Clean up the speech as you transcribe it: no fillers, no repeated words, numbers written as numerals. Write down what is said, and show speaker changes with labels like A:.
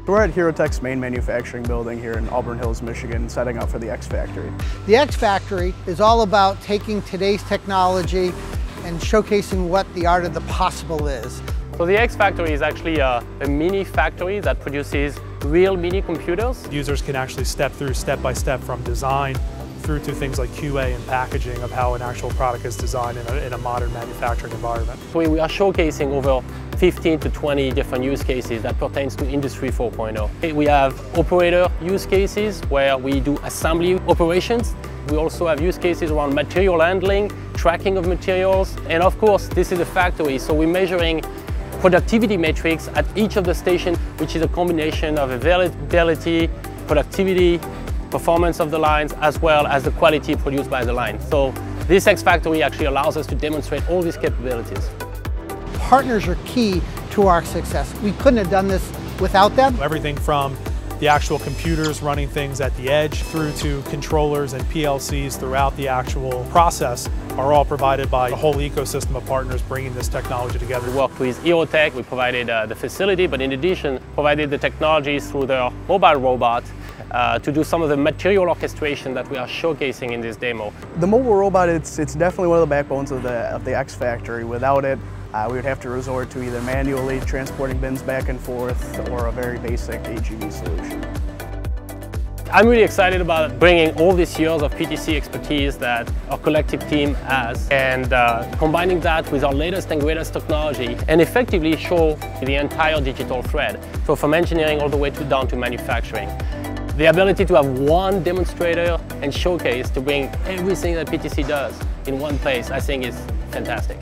A: We're at Herotech's main manufacturing building here in Auburn Hills, Michigan, setting up for the X Factory.
B: The X Factory is all about taking today's technology and showcasing what the art of the possible is.
C: So the X Factory is actually a mini factory that produces real mini computers.
D: Users can actually step through step by step from design through to things like QA and packaging of how an actual product is designed in a modern manufacturing environment.
C: So we are showcasing over 15 to 20 different use cases that pertains to Industry 4.0. We have operator use cases where we do assembly operations. We also have use cases around material handling, tracking of materials, and of course this is a factory, so we're measuring productivity metrics at each of the stations, which is a combination of availability, productivity, performance of the lines, as well as the quality produced by the line. So this X Factory actually allows us to demonstrate all these capabilities.
B: Partners are key to our success. We couldn't have done this without them.
D: Everything from the actual computers running things at the edge through to controllers and PLCs throughout the actual process are all provided by a whole ecosystem of partners bringing this technology together.
C: We worked with Herotech, we provided the facility, but in addition provided the technologies through their mobile robot to do some of the material orchestration that we are showcasing in this demo.
A: The mobile robot, it's definitely one of the backbones of the X Factory. Without it, we would have to resort to either manually transporting bins back and forth or a very basic AGV solution.
C: I'm really excited about bringing all these years of PTC expertise that our collective team has and combining that with our latest and greatest technology and effectively show the entire digital thread. So from engineering all the way down to manufacturing. The ability to have one demonstrator and showcase to bring everything that PTC does in one place, I think is fantastic.